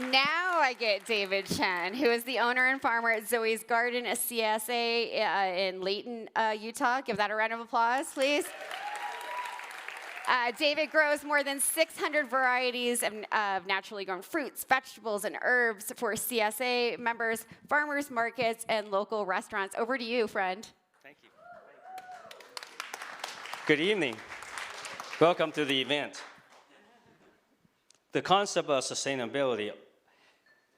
Now I get David Chen, who is the owner and farmer at Zoe's Garden, a CSA in Layton, Utah. Give that a round of applause, please. David grows more than 600 varieties of naturally grown fruits, vegetables, and herbs for CSA members, farmers markets, and local restaurants. Over to you, friend. Thank you. Good evening. Welcome to the event. The concept of sustainability,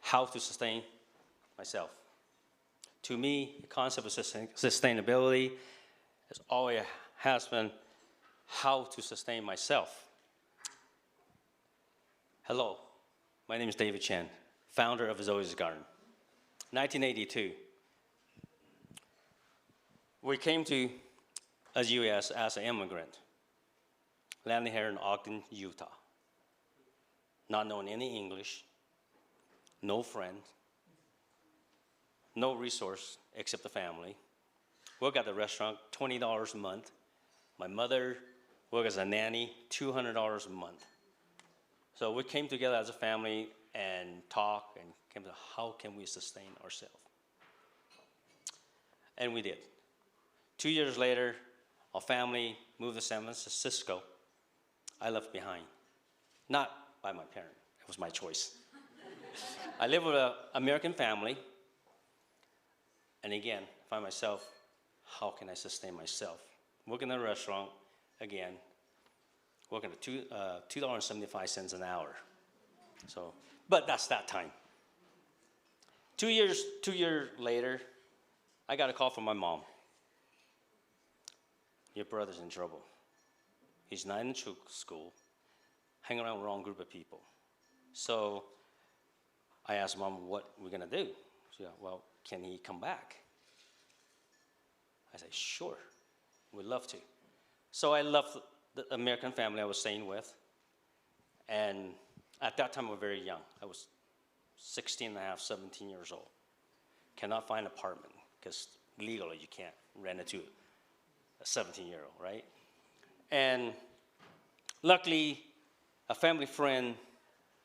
how to sustain myself. To me, the concept of sustainability has always been how to sustain myself. Hello, my name is David Chen, founder of Zoe's Garden. 1982, we came to the U.S. as an immigrant, landing here in Ogden, Utah. Not knowing any English, no friend, no resource except the family. Work at the restaurant, $20 a month. My mother worked as a nanny, $200 a month. So we came together as a family and talked and came to how can we sustain ourselves. And we did. 2 years later, our family moved to San Francisco. I left behind, not by my parent, it was my choice. I live with an American family, and again, I find myself, how can I sustain myself? Working in a restaurant, again, working at $2.75 an hour. So, but that's that time. 2 years later, I got a call from my mom. Your brother's in trouble. He's not in school, hanging around with the wrong group of people. So I asked Mom, what we're gonna do? She said, well, can he come back? I said, sure, we'd love to. So I left the American family I was staying with, and at that time I was very young. I was 16 and a half, 17 years old. Cannot find an apartment, because legally you can't rent it to a 17-year-old, right? And luckily, a family friend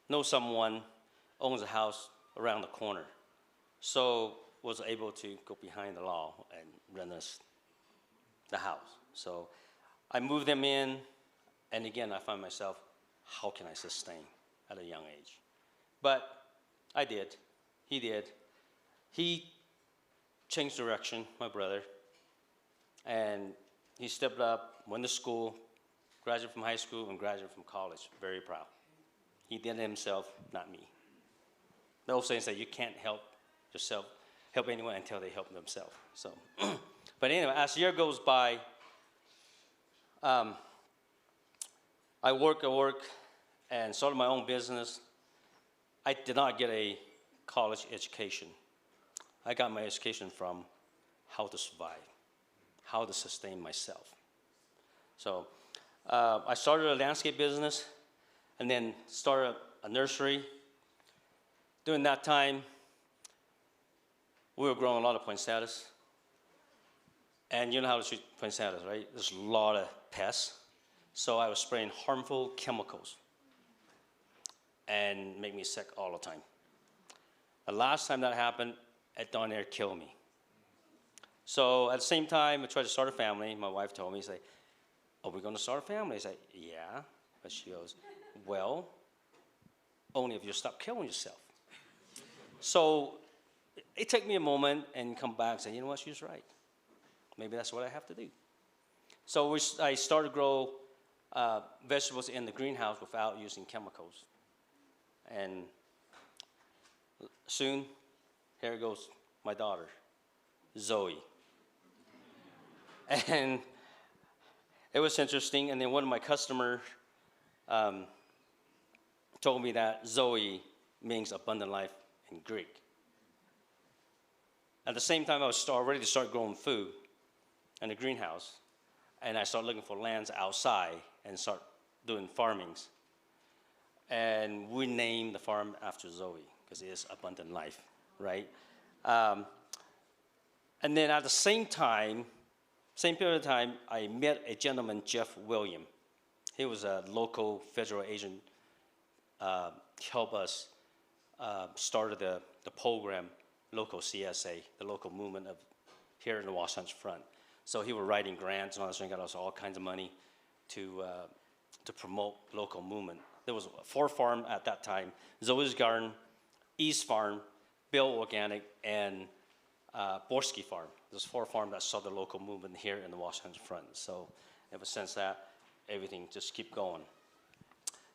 knows someone, owns a house around the corner. So was able to go behind the law and rent us the house. So I moved them in, and again, I found myself, how can I sustain at a young age? But I did, he did. He changed direction, my brother, and he stepped up, went to school, graduated from high school and graduated from college, very proud. He did it himself, not me. The old saying is that you can't help anyone until they help themselves. So, but anyway, as the year goes by, I work, and started my own business. I did not get a college education. I got my education from how to survive, how to sustain myself. So I started a landscape business and then started a nursery. During that time, we were growing a lot of poinsettias. And you know how to treat poinsettias, right? There's a lot of pests. So I was spraying harmful chemicals and make me sick all the time. The last time that happened, it darn near killed me. So at the same time, I tried to start a family. My wife told me, are we going to start a family? I said, yeah. But she goes, well, only if you stop killing yourself. So it took me a moment and come back and say, you know what, she's right. Maybe that's what I have to do. So I started to grow vegetables in the greenhouse without using chemicals. And soon, here goes my daughter, Zoe. And it was interesting. And then one of my customers told me that Zoe means abundant life in Greek. At the same time, I was ready to start growing food in the greenhouse. And I started looking for lands outside and start doing farmings. And we named the farm after Zoe, because it is abundant life, right? And then at the same time, same period of time, I met a gentleman, Jeff William. He was a local federal agent, help us started the program, local CSA, the local movement of here in the Wasatch Front. So he was writing grants and all that, got us all kinds of money to promote local movement. There was 4 farms at that time: Zoe's Garden, East Farm, Bill Organic, and Borski Farm. There's 4 farms that saw the local movement here in the Wasatch Front. So ever since that, everything just keep going.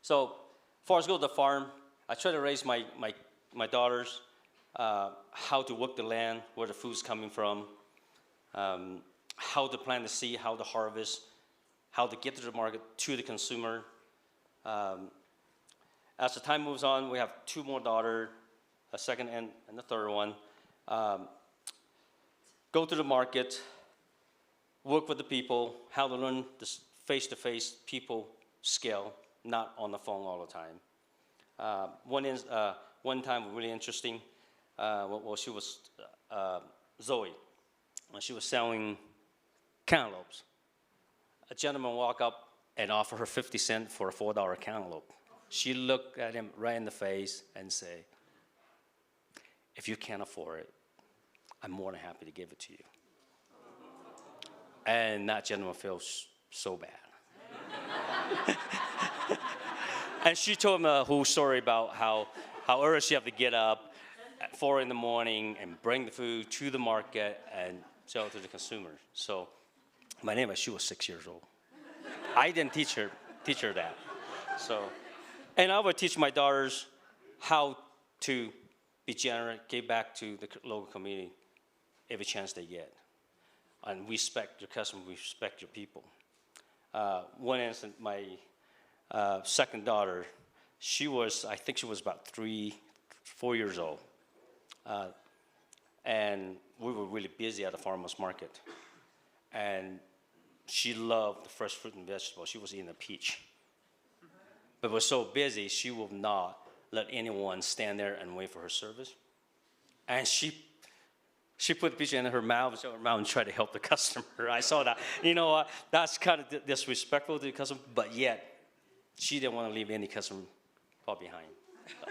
So as far as go to the farm, I try to raise my daughters how to work the land, where the food's coming from, how to plant the seed, how to harvest, how to get to the market, to the consumer. As the time moves on, we have 2 more daughters, a second and the third one. Go to the market, work with the people, how to learn this face-to-face people skill, not on the phone all the time. One time really interesting, she was, Zoe, when she was selling cantaloupes. A gentleman walked up and offered her 50 cents for a $4 cantaloupe. She looked at him right in the face and said, "If you can't afford it, I'm more than happy to give it to you." And that gentleman feels so bad. And she told him a whole story about how early she had to get up at 4 in the morning and bring the food to the market and sell it to the consumer. So my neighbor, she was 6 years old. I didn't teach her that. So, and I would teach my daughters how to be generous, give back to the local community every chance they get. And respect your customer, respect your people. One instance, my second daughter, I think she was about 4 years old. And we were really busy at the farmer's market. And she loved the fresh fruit and vegetables. She was eating a peach. But was so busy, she would not let anyone stand there and wait for her service. And she put the peach in her mouth and tried to help the customer. I saw that. You know what? That's kind of disrespectful to the customer, but yet she didn't want to leave any customer behind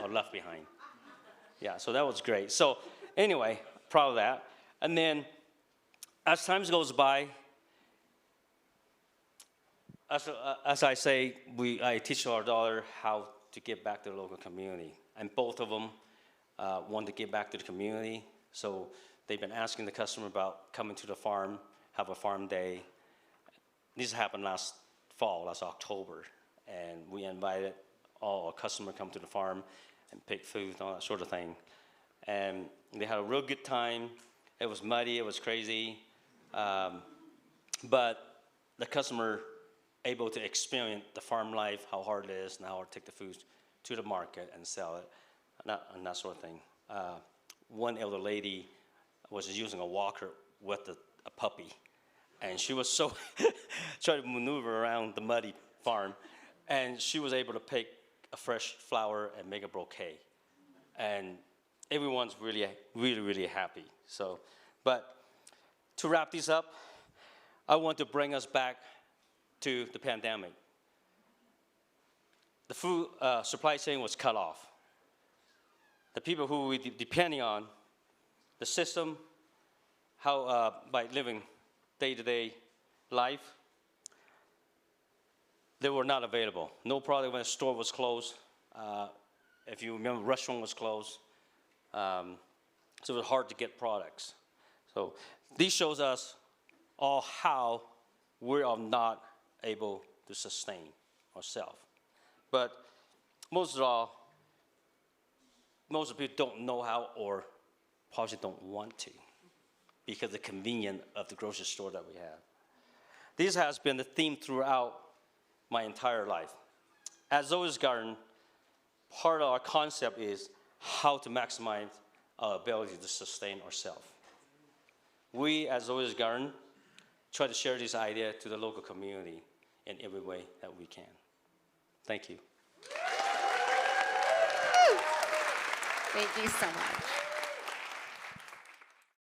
or left behind. Yeah, so that was great. So anyway, proud of that. And then as time goes by, as I say, I teach our daughter how to give back to the local community. And both of them want to give back to the community. So they've been asking the customer about coming to the farm, have a farm day. This happened last October. And we invited all our customers to come to the farm and pick food and all that sort of thing. And they had a real good time. It was muddy, it was crazy. But the customer able to experience the farm life, how hard it is, and how to take the food to the market and sell it, and that sort of thing. One elder lady was using a walker with a puppy, and she was so trying to maneuver around the muddy farm, and she was able to pick a fresh flower and make a bouquet, and everyone's really, really, really happy. So, but to wrap this up, I want to bring us back to the pandemic. The food supply chain was cut off. The people who we depending on, the system, how by living day-to-day life, they were not available. No product when the store was closed. If you remember, restaurant was closed. So it was hard to get products. So this shows us all how we are not able to sustain ourselves. But most of the people don't know how or probably don't want to because of the convenience of the grocery store that we have. This has been the theme throughout my entire life. At Zoe's Garden, part of our concept is how to maximize our ability to sustain ourselves. We at Zoe's Garden try to share this idea to the local community in every way that we can. Thank you. Thank you so much.